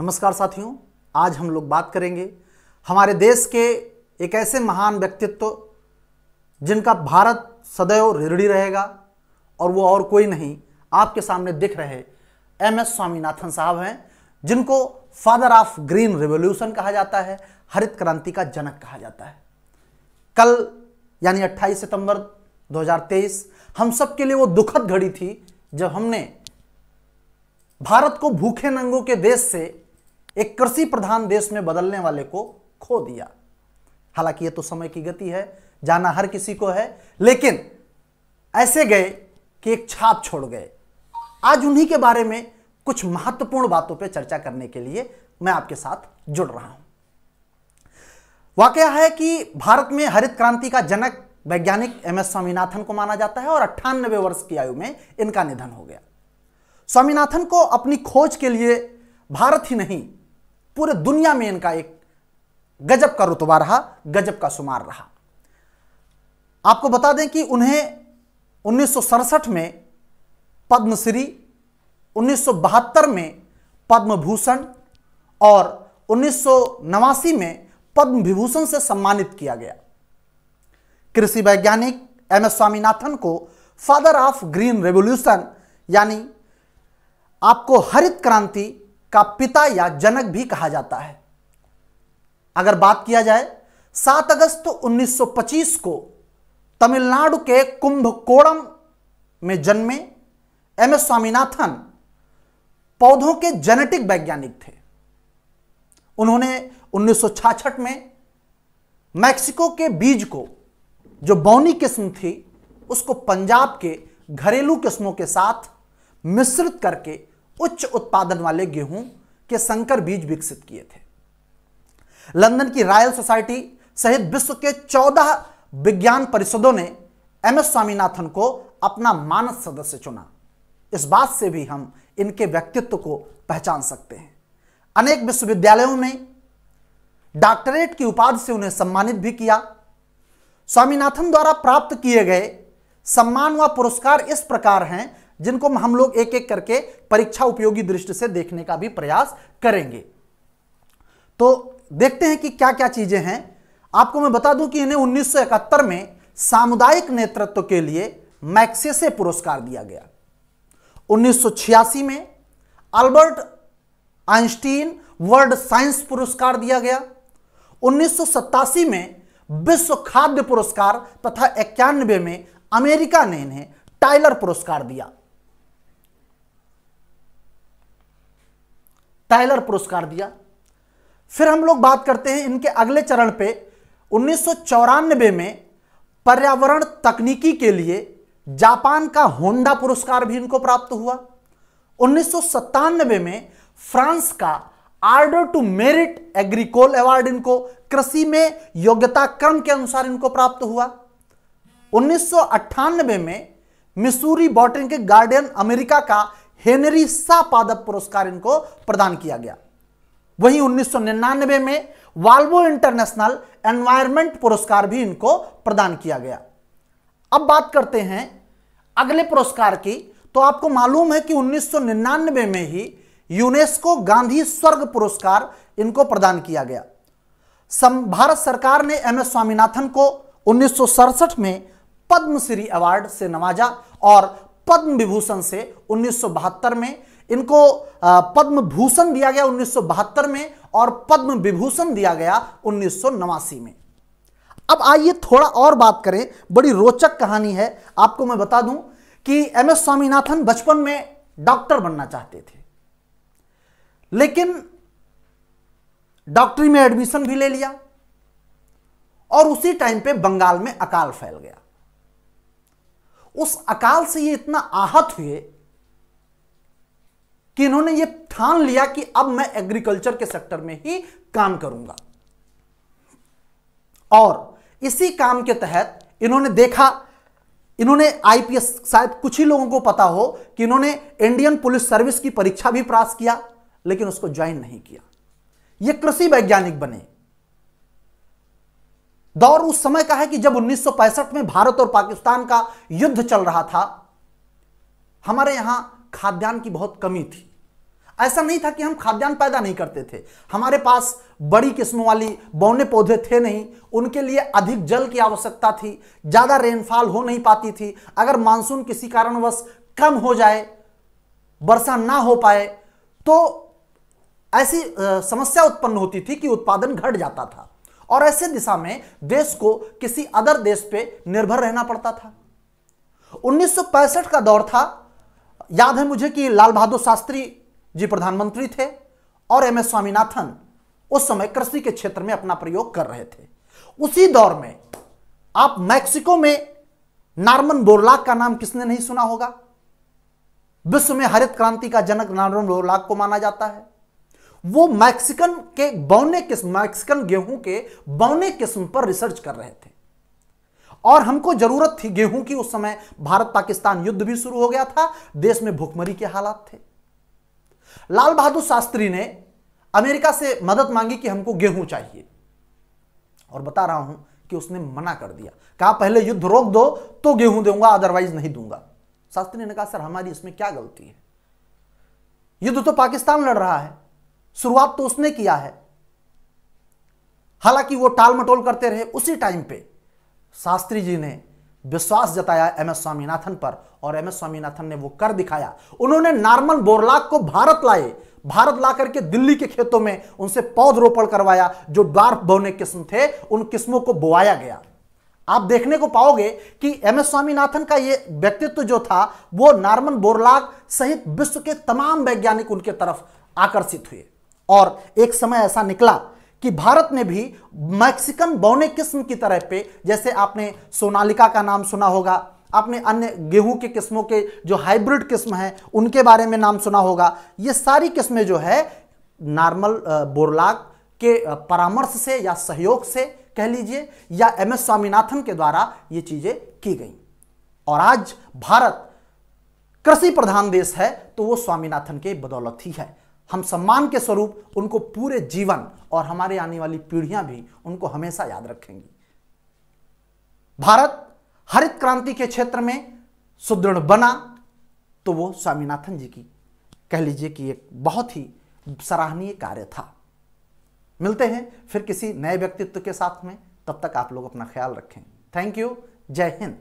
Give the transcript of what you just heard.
नमस्कार साथियों, आज हम लोग बात करेंगे हमारे देश के एक ऐसे महान व्यक्तित्व जिनका भारत सदैव ऋणी रहेगा और वो और कोई नहीं, आपके सामने दिख रहे एमएस स्वामीनाथन साहब हैं, जिनको फादर ऑफ ग्रीन रिवॉल्यूशन कहा जाता है, हरित क्रांति का जनक कहा जाता है। कल यानी 28 सितंबर 2023 हम सब के लिए वो दुखद घड़ी थी जब हमने भारत को भूखे नंगों के देश से एक कृषि प्रधान देश में बदलने वाले को खो दिया। हालांकि ये तो समय की गति है, जाना हर किसी को है, लेकिन ऐसे गए कि एक छाप छोड़ गए। आज उन्हीं के बारे में कुछ महत्वपूर्ण बातों पे चर्चा करने के लिए मैं आपके साथ जुड़ रहा हूं। वाकया है कि भारत में हरित क्रांति का जनक वैज्ञानिक एमएस स्वामीनाथन को माना जाता है और 98 वर्ष की आयु में इनका निधन हो गया। स्वामीनाथन को अपनी खोज के लिए भारत ही नहीं, पूरे दुनिया में इनका एक गजब का रुतबा रहा, गजब का शुमार रहा। आपको बता दें कि उन्हें 1967 में पद्मश्री, 1972 में पद्म भूषण और 1989 में पद्म विभूषण से सम्मानित किया गया। कृषि वैज्ञानिक एमएस स्वामीनाथन को फादर ऑफ ग्रीन रेवोल्यूशन यानी आपको हरित क्रांति का पिता या जनक भी कहा जाता है। अगर बात किया जाए 7 अगस्त 1925 को तमिलनाडु के कुंभकोणम में जन्मे एमएस स्वामीनाथन पौधों के जेनेटिक वैज्ञानिक थे। उन्होंने 1966 में मैक्सिको के बीज को, जो बौनी किस्म थी, उसको पंजाब के घरेलू किस्मों के साथ मिश्रित करके उच्च उत्पादन वाले गेहूं के संकर बीज विकसित किए थे। लंदन की रॉयल सोसाइटी सहित विश्व के 14 विज्ञान परिषदों ने एमएस स्वामीनाथन को अपना मानद सदस्य चुना। इस बात से भी हम इनके व्यक्तित्व को पहचान सकते हैं। अनेक विश्वविद्यालयों ने डॉक्टरेट की उपाधि से उन्हें सम्मानित भी किया। स्वामीनाथन द्वारा प्राप्त किए गए सम्मान व पुरस्कार इस प्रकार हैं, जिनको हम लोग एक एक करके परीक्षा उपयोगी दृष्टि से देखने का भी प्रयास करेंगे। तो देखते हैं कि क्या क्या चीजें हैं। आपको मैं बता दूं कि इन्हें 1971 में सामुदायिक नेतृत्व के लिए मैग्सेसे पुरस्कार दिया गया। 1986 में अल्बर्ट आइंस्टीन वर्ल्ड साइंस पुरस्कार दिया गया। 1987 में विश्व खाद्य पुरस्कार तथा 91 में अमेरिका ने इन्हें टाइलर पुरस्कार दिया। फिर हम लोग बात करते हैं इनके अगले चरण पे। 1994 में पर्यावरण तकनीकी के लिए जापान का होंडा पुरस्कार भी इनको प्राप्त हुआ। 1997 में फ्रांस का order du merit agricole award इनको कृषि में योग्यता क्रम के अनुसार इनको प्राप्त हुआ। 1998 में मिसूरी बॉटनिकल गार्डन अमेरिका का हेनरी सा पादप पुरस्कार इनको प्रदान किया गया। वहीं 1999 में वाल्वो इंटरनेशनल एनवायरनमेंट पुरस्कार भी इनको प्रदान किया गया। अब बात करते हैं अगले पुरस्कार की। तो आपको मालूम है कि 1999 में ही यूनेस्को गांधी स्वर्ग पुरस्कार इनको प्रदान किया गया। भारत सरकार ने एमएस स्वामीनाथन को 1967 में पद्मश्री अवार्ड से नवाजा और पद्म विभूषण से 1972 में इनको पद्म भूषण दिया गया 1972 में और पद्म विभूषण दिया गया 1989 में। अब आइए थोड़ा और बात करें। बड़ी रोचक कहानी है। आपको मैं बता दूं कि एमएस स्वामीनाथन बचपन में डॉक्टर बनना चाहते थे, लेकिन डॉक्टरी में एडमिशन भी ले लिया और उसी टाइम पे बंगाल में अकाल फैल गया। उस अकाल से ये इतना आहत हुए कि इन्होंने ये ठान लिया कि अब मैं एग्रीकल्चर के सेक्टर में ही काम करूंगा। और इसी काम के तहत इन्होंने आईपीएस, शायद कुछ ही लोगों को पता हो कि इन्होंने इंडियन पुलिस सर्विस की परीक्षा भी पास किया, लेकिन उसको ज्वाइन नहीं किया। ये कृषि वैज्ञानिक बने। दौर उस समय का है कि जब 1965 में भारत और पाकिस्तान का युद्ध चल रहा था। हमारे यहां खाद्यान्न की बहुत कमी थी। ऐसा नहीं था कि हम खाद्यान्न पैदा नहीं करते थे, हमारे पास बड़ी किस्मों वाली बौने पौधे थे नहीं, उनके लिए अधिक जल की आवश्यकता थी, ज्यादा रेनफॉल हो नहीं पाती थी। अगर मानसून किसी कारणवश कम हो जाए, वर्षा ना हो पाए, तो ऐसी समस्या उत्पन्न होती थी कि उत्पादन घट जाता था और ऐसे दिशा में देश को किसी अदर देश पे निर्भर रहना पड़ता था। 1965 का दौर था, याद है मुझे कि लाल बहादुर शास्त्री जी प्रधानमंत्री थे और एम एस स्वामीनाथन उस समय कृषि के क्षेत्र में अपना प्रयोग कर रहे थे। उसी दौर में आप मैक्सिको में नॉर्मन बोरलाग का नाम किसने नहीं सुना होगा? विश्व में हरित क्रांति का जनक नॉर्मन बोरलाग को माना जाता है। वो मैक्सिकन गेहूं के बौने किस्म पर रिसर्च कर रहे थे और हमको जरूरत थी गेहूं की। उस समय भारत पाकिस्तान युद्ध भी शुरू हो गया था, देश में भूखमरी के हालात थे। लाल बहादुर शास्त्री ने अमेरिका से मदद मांगी कि हमको गेहूं चाहिए और बता रहा हूं कि उसने मना कर दिया, कहा पहले युद्ध रोक दो तो गेहूं दूंगा, अदरवाइज नहीं दूंगा। शास्त्री ने कहा सर हमारी इसमें क्या गलती है, युद्ध तो पाकिस्तान लड़ रहा है, शुरुआत तो उसने किया है। हालांकि वो टाल मटोल करते रहे। उसी टाइम पे शास्त्री जी ने विश्वास जताया एम एस स्वामीनाथन पर और एम एस स्वामीनाथन ने वो कर दिखाया। उन्होंने नॉर्मन बोरलाग को भारत लाए, भारत ला करके दिल्ली के खेतों में उनसे पौधरोपण करवाया। जो ड्वार्फ बौने किस्म थे उन किस्मों को बोआया गया। आप देखने को पाओगे कि एम एस स्वामीनाथन का ये व्यक्तित्व जो था वो नॉर्मन बोरलाग सहित विश्व के तमाम वैज्ञानिक उनके तरफ आकर्षित हुए और एक समय ऐसा निकला कि भारत ने भी मैक्सिकन बौने किस्म की तरह पे, जैसे आपने सोनालिका का नाम सुना होगा, आपने अन्य गेहूं के किस्मों के जो हाइब्रिड किस्म हैं उनके बारे में नाम सुना होगा। ये सारी किस्में जो है नॉर्मन बोरलाग के परामर्श से या सहयोग से कह लीजिए या एम एस स्वामीनाथन के द्वारा ये चीजें की गई और आज भारत कृषि प्रधान देश है तो वो स्वामीनाथन के बदौलत ही है। हम सम्मान के स्वरूप उनको पूरे जीवन और हमारे आने वाली पीढ़ियां भी उनको हमेशा याद रखेंगी। भारत हरित क्रांति के क्षेत्र में सुदृढ़ बना तो वो स्वामीनाथन जी की कह लीजिए कि एक बहुत ही सराहनीय कार्य था। मिलते हैं फिर किसी नए व्यक्तित्व के साथ में, तब तक आप लोग अपना ख्याल रखें। थैंक यू, जय हिंद।